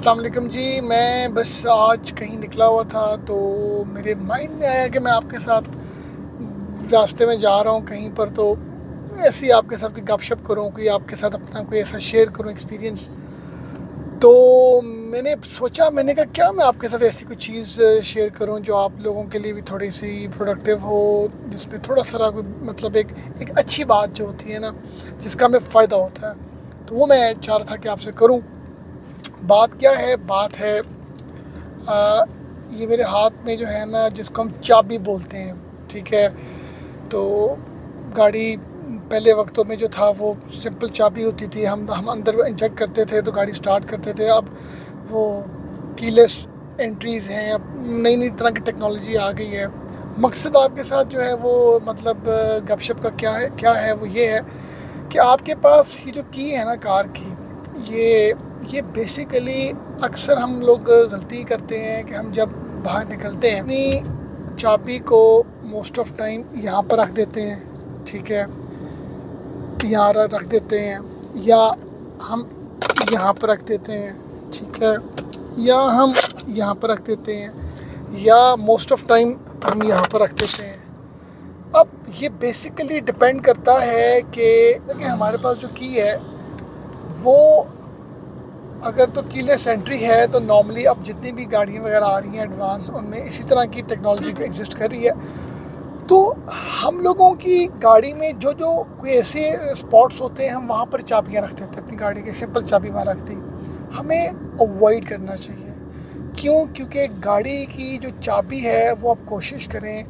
अस्सलाम वालेकुम जी। मैं बस आज कहीं निकला हुआ था तो मेरे माइंड में आया कि मैं आपके साथ रास्ते में जा रहा हूँ कहीं पर, तो ऐसे ही आपके साथ कोई गपशप करूँ, कोई आपके साथ अपना कोई ऐसा शेयर करूँ एक्सपीरियंस। तो मैंने सोचा, मैंने कहा क्या मैं आपके साथ ऐसी कोई चीज़ शेयर करूँ जो आप लोगों के लिए भी थोड़ी सी प्रोडक्टिव हो, जिसमें थोड़ा सा कोई मतलब एक अच्छी बात जो होती है ना, जिसका हमें फ़ायदा होता है। तो वो मैं चाह रहा था कि आपसे करूँ। बात क्या है, बात है आ, ये मेरे हाथ में जो है ना, जिसको हम चाबी बोलते हैं, ठीक है। तो गाड़ी पहले वक्तों में जो था वो सिंपल चाबी होती थी, हम अंदर इंजर्ट करते थे तो गाड़ी स्टार्ट करते थे। अब वो कीलेस एंट्रीज़ हैं, अब नई नई तरह की टेक्नोलॉजी आ गई है। मकसद आपके साथ जो है वो मतलब गपशप का क्या है वो ये है कि आपके पास ये जो की है ना कार की, ये बेसिकली अक्सर हम लोग गलती करते हैं कि हम जब बाहर निकलते हैं अपनी चाबी को मोस्ट ऑफ टाइम यहाँ पर रख देते हैं, ठीक है, यहाँ रख देते हैं, या हम यहाँ पर रख देते हैं, ठीक है, या हम यहाँ पर रख देते हैं, या मोस्ट ऑफ टाइम हम यहाँ पर रख देते हैं। अब ये बेसिकली डिपेंड करता है कि हमारे पास जो की है वो, अगर तो कीलेस एंट्री है तो नॉर्मली अब जितनी भी गाड़ियाँ वगैरह आ रही हैं एडवांस, उनमें इसी तरह की टेक्नोलॉजी एग्जिस्ट कर रही है। तो हम लोगों की गाड़ी में जो जो कोई ऐसे स्पॉट्स होते हैं, हम वहाँ पर चाबियाँ रख देते हैं, अपनी गाड़ी की सिंपल चाबी वहाँ रख दी। हमें अवॉइड करना चाहिए। क्यों? क्योंकि गाड़ी की जो चाबी है वो आप कोशिश करें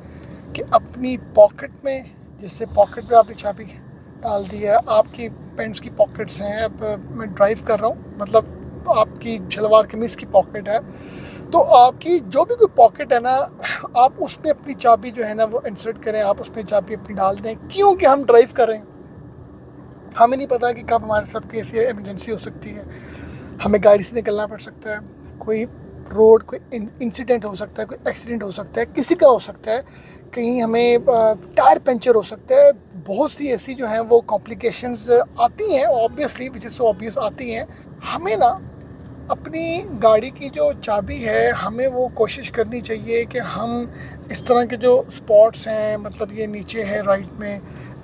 कि अपनी पॉकेट में, जैसे पॉकेट में आपने चाबी डाल दी है, आपकी पेंट्स की पॉकेट्स हैं, अब मैं ड्राइव कर रहा हूँ, मतलब आपकी शलवार कमीज़ की पॉकेट है, तो आपकी जो भी कोई पॉकेट है ना, आप उसमें अपनी चाबी जो है ना वो इंसर्ट करें, आप उसमें चाबी अपनी डाल दें। क्योंकि हम ड्राइव कर रहे हैं, हमें नहीं पता कि कब हमारे साथ कोई ऐसी इमरजेंसी हो सकती है, हमें गाड़ी से निकलना पड़ सकता है, कोई रोड कोई इंसिडेंट हो सकता है, कोई एक्सीडेंट हो सकता है, किसी का हो सकता है, कहीं हमें टायर पंचर हो सकता है। बहुत सी ऐसी जो हैं वो कॉम्प्लिकेशंस आती हैं, obviously which is so obvious आती हैं। हमें ना अपनी गाड़ी की जो चाबी है, हमें वो कोशिश करनी चाहिए कि हम इस तरह के जो स्पॉट्स हैं, मतलब ये नीचे है राइट में,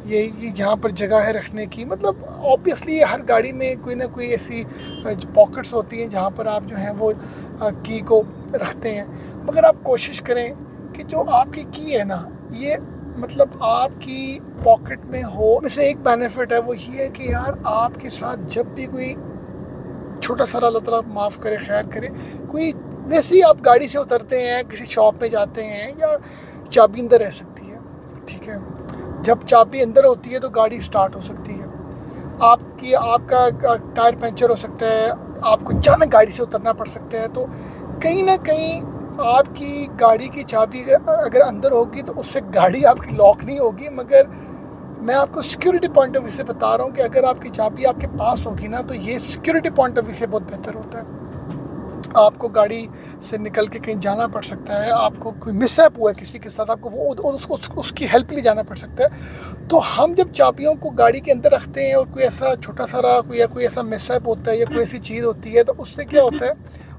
ये यहाँ पर जगह है रखने की, मतलब ऑब्वियसली हर गाड़ी में कोई ना कोई ऐसी पॉकेट्स होती हैं जहाँ पर आप जो हैं वो की को रखते हैं। मगर आप कोशिश करें कि जो आपकी की है ना, ये मतलब आपकी पॉकेट में हो। इससे एक बेनिफिट है, वो ये है कि यार आपके साथ जब भी कोई छोटा सा, अल्लाह ताला माफ़ करे खैर करे, कोई वैसे ही आप गाड़ी से उतरते हैं, किसी शॉप में जाते हैं, या चाबी अंदर रह सकती है, ठीक है। जब चाबी अंदर होती है तो गाड़ी स्टार्ट हो सकती है, आपका टायर पंचर हो सकता है, आपको अचानक गाड़ी से उतरना पड़ सकता है। तो कहीं ना कहीं आपकी गाड़ी की चाबी अगर अंदर होगी तो उससे गाड़ी आपकी लॉक नहीं होगी। मगर मैं आपको सिक्योरिटी पॉइंट ऑफ व्यू से बता रहा हूँ कि अगर आपकी चाबी आपके पास होगी ना, तो ये सिक्योरिटी पॉइंट ऑफ व्यू से बहुत बेहतर होता है। आपको गाड़ी से निकल के कहीं जाना पड़ सकता है, आपको कोई मिसहैप हुआ है किसी के साथ, आपको वो उसकी हेल्प के लिए जाना पड़ सकता है। तो हम जब चाबियों को गाड़ी के अंदर रखते हैं और कोई ऐसा छोटा सा कोई ऐसा मिसहैप होता है या कोई ऐसी चीज़ होती है, तो उससे क्या होता है,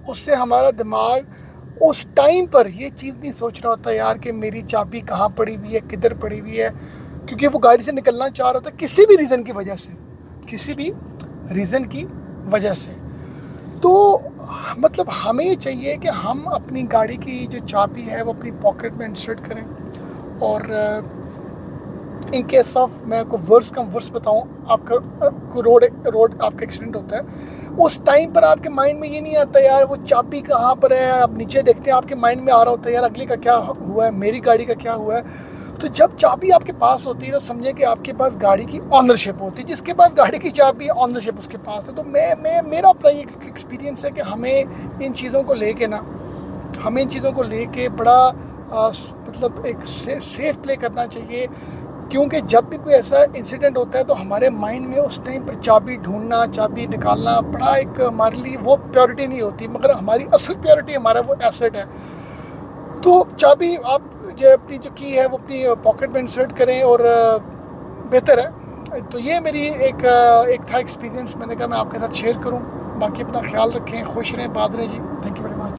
उससे हमारा दिमाग उस टाइम पर ये चीज़ नहीं सोच रहा होता यार कि मेरी चाबी कहाँ पड़ी हुई है, किधर पड़ी हुई है, क्योंकि वो गाड़ी से निकलना चाह रहा था किसी भी रीज़न की वजह से, किसी भी रीज़न की वजह से। तो मतलब हमें ये चाहिए कि हम अपनी गाड़ी की जो चाबी है वो अपनी पॉकेट में इंसर्ट करें। और इन केस ऑफ, मैं आपको वर्स कम वर्स बताऊं, आपका रोड आपका एक्सीडेंट होता है, उस टाइम पर आपके माइंड में ये नहीं आता यार वो चाबी कहाँ पर है। आप नीचे देखते हैं, आपके माइंड में आ रहा होता है यार अगले का क्या हुआ है, मेरी गाड़ी का क्या हुआ है। तो जब चाबी आपके पास होती है तो समझे कि आपके पास गाड़ी की ऑनरशिप होती है, जिसके पास गाड़ी की चाबी ऑनरशिप उसके पास है। तो मेरा अपना ये एक्सपीरियंस है कि हमें इन चीज़ों को लेके बड़ा मतलब एक सेफ प्ले करना चाहिए। क्योंकि जब भी कोई ऐसा इंसिडेंट होता है तो हमारे माइंड में उस टाइम पर चाबी ढूंढना, चाबी निकालना बड़ा एक हमारे लिए वो प्योरिटी नहीं होती, मगर हमारी असल प्योरिटी हमारा वो एसेट है। तो चाबी आप जो अपनी जो की है वो अपनी पॉकेट में इंसर्ट करें और बेहतर है। तो ये मेरी एक था एक्सपीरियंस, मैंने कहा मैं आपके साथ शेयर करूं। बाकी अपना ख्याल रखें, खुश रहें, बात रहें जी। Thank you very much.